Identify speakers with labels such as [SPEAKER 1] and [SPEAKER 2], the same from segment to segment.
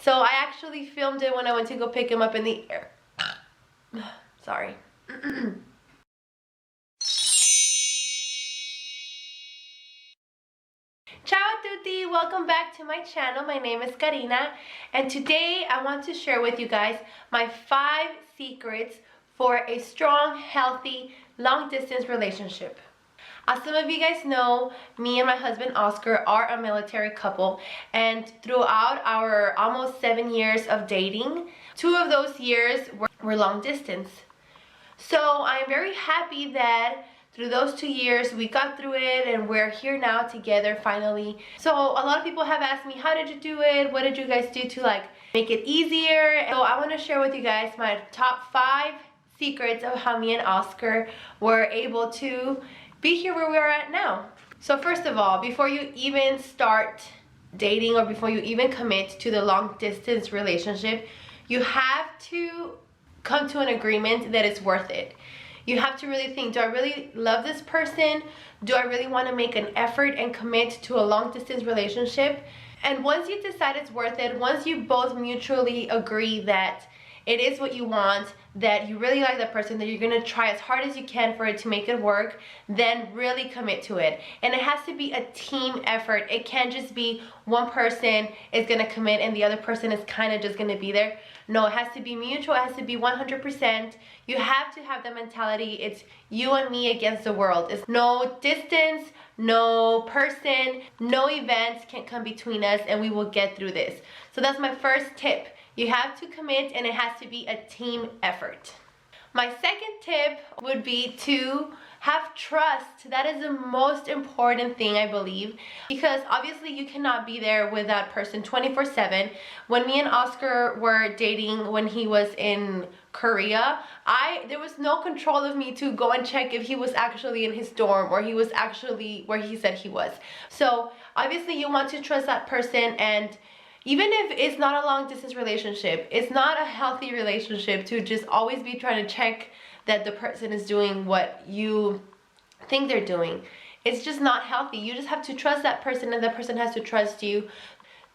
[SPEAKER 1] So I actually filmed it when I went to go pick him up in the air. Sorry. Ciao a tutti! Welcome back to my channel. My name is Karina, and today I want to share with you guys my 5 secrets for a strong, healthy, long-distance relationship. As some of you guys know, me and my husband Oscar are a military couple, and throughout our almost 7 years of dating, 2 of those years were long distance. So I'm very happy that through those 2 years we got through it and we're here now together finally. So a lot of people have asked me, how did you do it? What did you guys do to like make it easier? So I want to share with you guys my top 5 secrets of how me and Oscar were able to be here where we are at now. So first of all, before you even start dating or before you even commit to the long distance relationship, you have to come to an agreement that it's worth it. You have to really think, do I really love this person? Do I really want to make an effort and commit to a long distance relationship? And once you decide it's worth it, once you both mutually agree that it is what you want, that you really like that person, that you're gonna try as hard as you can for it to make it work, then really commit to it. And it has to be a team effort. It can't just be one person is gonna commit and the other person is kind of just gonna be there. No, it has to be mutual. It has to be 100%. You have to have the mentality, it's you and me against the world. It's no distance, no person, no events can come between us, and we will get through this. So that's my first tip. You have to commit, and it has to be a team effort. My second tip would be to have trust. That is the most important thing, I believe, because obviously you cannot be there with that person 24/7. When me and Oscar were dating when he was in Korea, there was no control of me to go and check if he was actually in his dorm or he was actually where he said he was. So obviously you want to trust that person, and even if it's not a long distance relationship, it's not a healthy relationship to just always be trying to check that the person is doing what you think they're doing. It's just not healthy. You just have to trust that person, and that person has to trust you.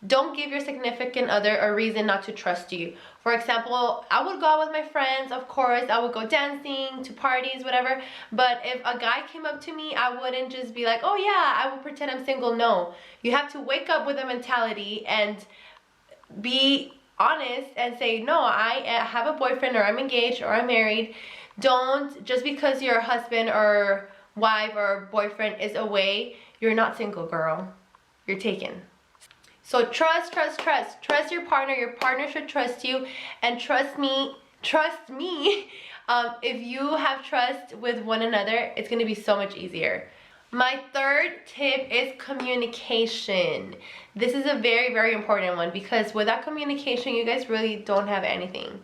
[SPEAKER 1] Don't give your significant other a reason not to trust you. For example, I would go out with my friends, of course, I would go dancing, to parties, whatever, but if a guy came up to me, I wouldn't just be like, oh yeah, I will pretend I'm single. No, you have to wake up with a mentality and be honest and say, no, I have a boyfriend, or I'm engaged, or I'm married. Don't, just because your husband or wife or boyfriend is away, you're not single, girl. You're taken. So trust your partner. Your partner should trust you, and trust me. If you have trust with one another, it's going to be so much easier. My third tip is communication. This is a very, very important one, because without communication, you guys really don't have anything.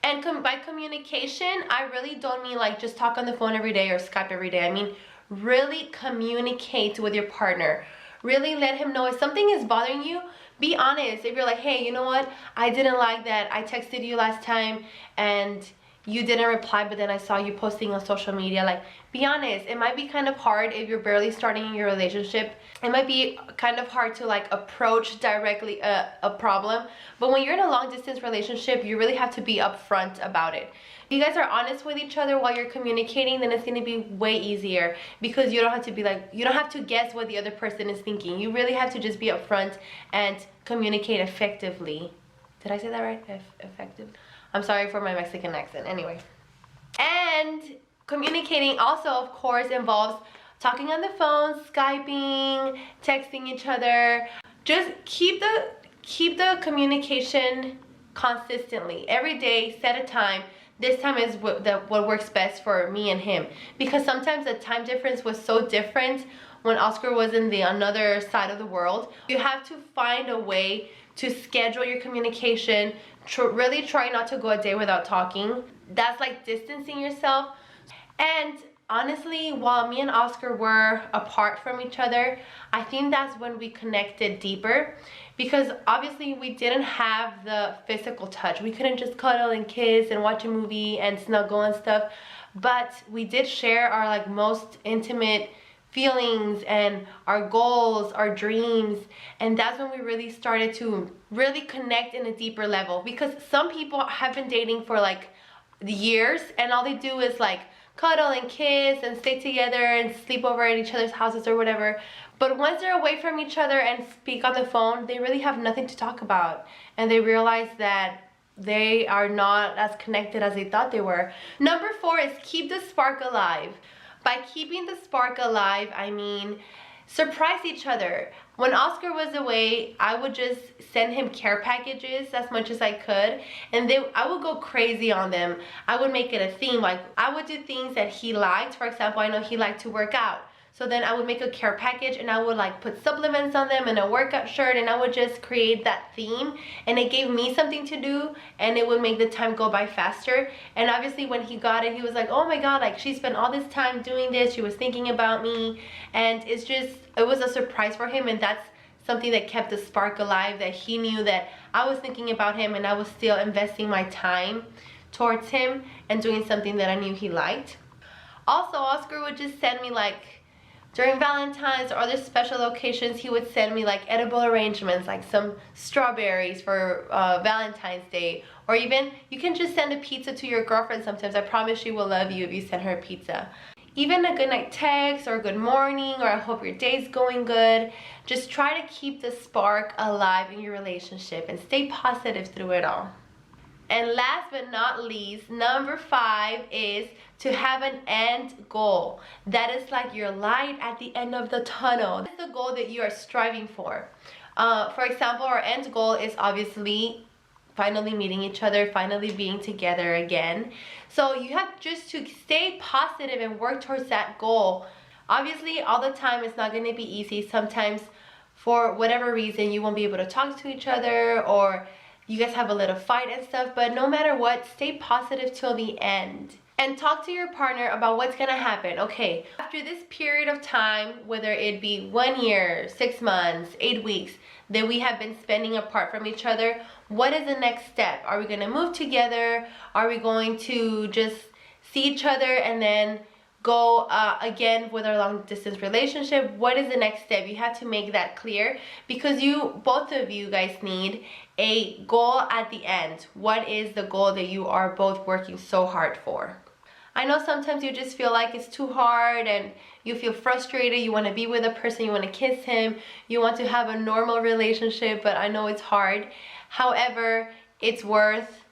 [SPEAKER 1] And by communication, I really don't mean like just talk on the phone every day or Skype every day. I mean really communicate with your partner. Really let him know if something is bothering you. Be honest. If you're like, hey, you know what, I didn't like that I texted you last time and you didn't reply, but then I saw you posting on social media. Like, be honest. It might be kind of hard if you're barely starting your relationship. It might be kind of hard to like approach directly a problem, but when you're in a long distance relationship, you really have to be upfront about it. If you guys are honest with each other while you're communicating, then it's going to be way easier, because you don't have to be like, you don't have to guess what the other person is thinking. You really have to just be upfront and communicate effectively. Did I say that right? Effective? I'm sorry for my Mexican accent. Anyway. And communicating also, of course, involves talking on the phone, Skyping, texting each other. Just keep the communication consistently. Every day, set a time. This time is what works best for me and him. Because sometimes the time difference was so different when Oscar was in the another side of the world. You have to find a way to schedule your communication. Really try not to go a day without talking. That's like distancing yourself. And honestly, while me and Oscar were apart from each other, I think that's when we connected deeper, because obviously we didn't have the physical touch. We couldn't just cuddle and kiss and watch a movie and snuggle and stuff, but we did share our like most intimate feelings and our goals, our dreams. And that's when we really started to really connect in a deeper level, because some people have been dating for like years and all they do is like cuddle and kiss and stay together and sleep over at each other's houses or whatever. But once they're away from each other and speak on the phone, they really have nothing to talk about, and they realize that they are not as connected as they thought they were. Number 4 is keep the spark alive. By keeping the spark alive, I mean surprise each other. When Oscar was away, I would just send him care packages as much as I could, and then I would go crazy on them. I would make it a theme. Like, I would do things that he liked. For example, I know he liked to work out. So then I would make a care package and I would like put supplements on them and a workout shirt, and I would just create that theme, and it gave me something to do and it would make the time go by faster. And obviously when he got it, he was like, oh my god, like she spent all this time doing this, she was thinking about me. And it was a surprise for him, and that's something that kept the spark alive, that he knew that I was thinking about him and I was still investing my time towards him and doing something that I knew he liked. Also, Oscar would just send me, like, during Valentine's or other special occasions, he would send me like edible arrangements, like some strawberries for Valentine's Day. Or even, you can just send a pizza to your girlfriend sometimes. I promise she will love you if you send her a pizza. Even a good night text or good morning or I hope your day's going good. Just try to keep the spark alive in your relationship and stay positive through it all. And last but not least, number 5 is to have an end goal. That is like your light at the end of the tunnel. That's the goal that you are striving for. For example, our end goal is obviously finally meeting each other, finally being together again. So you have just to stay positive and work towards that goal. Obviously, all the time it's not going to be easy. Sometimes, for whatever reason, you won't be able to talk to each other, or you guys have a little fight and stuff, but no matter what, stay positive till the end. And talk to your partner about what's gonna happen. Okay, after this period of time, whether it be 1 year, 6 months, 8 weeks, that we have been spending apart from each other, what is the next step? Are we gonna move together? Are we going to just see each other and then go again with our long distance relationship? What is the next step? You have to make that clear, because both of you guys need a goal at the end. What is the goal that you are both working so hard for? I know sometimes you just feel like it's too hard and you feel frustrated. You want to be with a person, you want to kiss him, you want to have a normal relationship, but I know it's hard. However, it's worth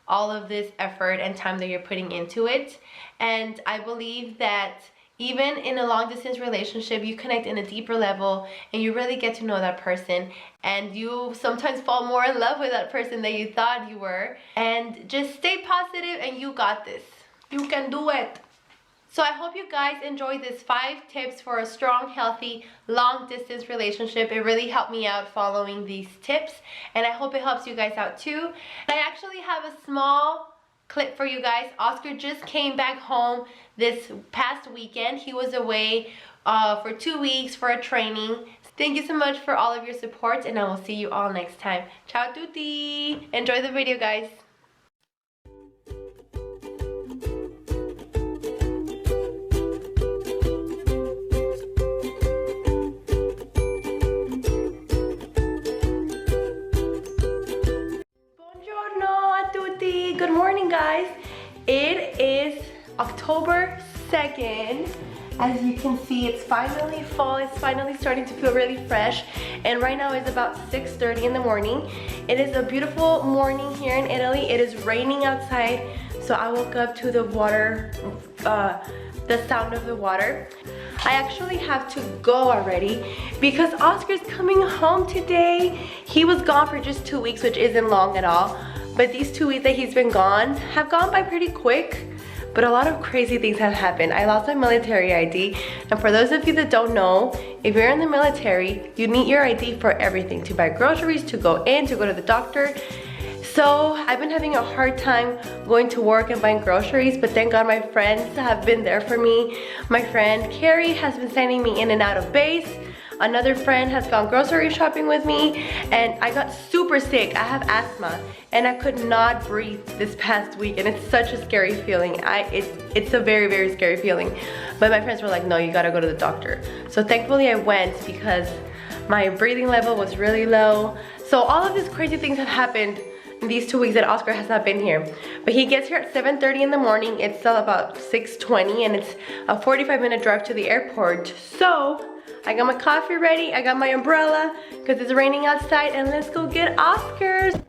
[SPEAKER 1] all of this effort and time that you're putting into it. And I believe that even in a long distance relationship, you connect in a deeper level and you really get to know that person, and you sometimes fall more in love with that person than you thought you were. And just stay positive and you got this. You can do it. So I hope you guys enjoyed this 5 tips for a strong, healthy, long distance relationship. It really helped me out following these tips, and I hope it helps you guys out too. I actually have a small clip for you guys. Oscar just came back home this past weekend. He was away for 2 weeks for a training. Thank you so much for all of your support, and I will see you all next time. Ciao tutti! Enjoy the video, guys. Good morning, guys. It is October 2nd. As you can see, it's finally fall. It's finally starting to feel really fresh, and right now it's about 6:30 in the morning. It is a beautiful morning here in Italy. It is raining outside, so I woke up to the water, the sound of the water. I actually have to go already because Oscar's coming home today. He was gone for just 2 weeks, which isn't long at all. But these 2 weeks that he's been gone have gone by pretty quick, but a lot of crazy things have happened. I lost my military ID, and for those of you that don't know, if you're in the military, you need your ID for everything, to buy groceries, to go in, to go to the doctor. So I've been having a hard time going to work and buying groceries, but thank God my friends have been there for me. My friend Carrie has been sending me in and out of base. Another friend has gone grocery shopping with me, and I got super sick. I have asthma, and I could not breathe this past week, and it's such a scary feeling. It's a very, very scary feeling. But my friends were like, no, you gotta go to the doctor. So thankfully I went because my breathing level was really low. So all of these crazy things have happened in these 2 weeks that Oscar has not been here. But he gets here at 7:30 in the morning. It's still about 6:20, and it's a 45-minute drive to the airport. So I got my coffee ready, I got my umbrella because it's raining outside, and let's go get Oscars.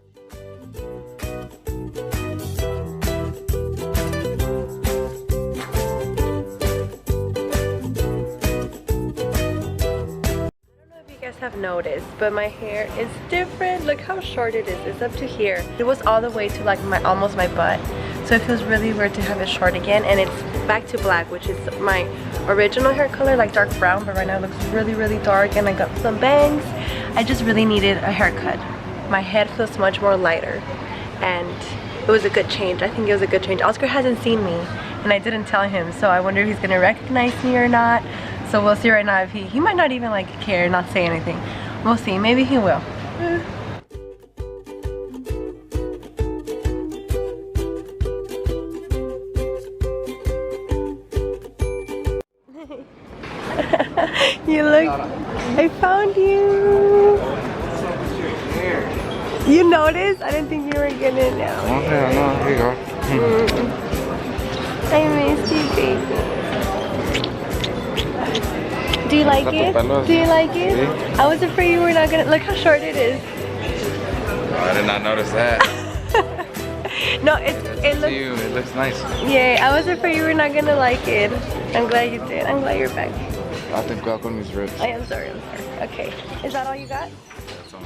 [SPEAKER 1] Have noticed, but my hair is different. Look how short it is. It's up to here. It was all the way to like almost my butt, so it feels really weird to have it short again, and it's back to black, which is my original hair color, like dark brown, but right now it looks really, really dark, and I got some bangs. I just really needed a haircut. My head feels much more lighter, and it was a good change. I think it was a good change. Oscar hasn't seen me, and I didn't tell him, so I wonder if he's gonna recognize me or not. So we'll see right now if he might not even like care, not say anything. We'll see, maybe he will. You look, I found you. You noticed? I didn't think you were gonna know.
[SPEAKER 2] Okay, no, here you go.
[SPEAKER 1] I miss you, baby. Do you like it? Do you like it? I was afraid you were not gonna. Look how short it is.
[SPEAKER 2] Oh, I did not notice that.
[SPEAKER 1] No, it looks.
[SPEAKER 2] It looks nice.
[SPEAKER 1] Yeah, I was afraid you were not gonna like it. I'm glad you did. I'm glad you're back.
[SPEAKER 2] I think I'll con mis ribs.
[SPEAKER 1] I am sorry. Okay. Is that all you got?
[SPEAKER 2] That's all.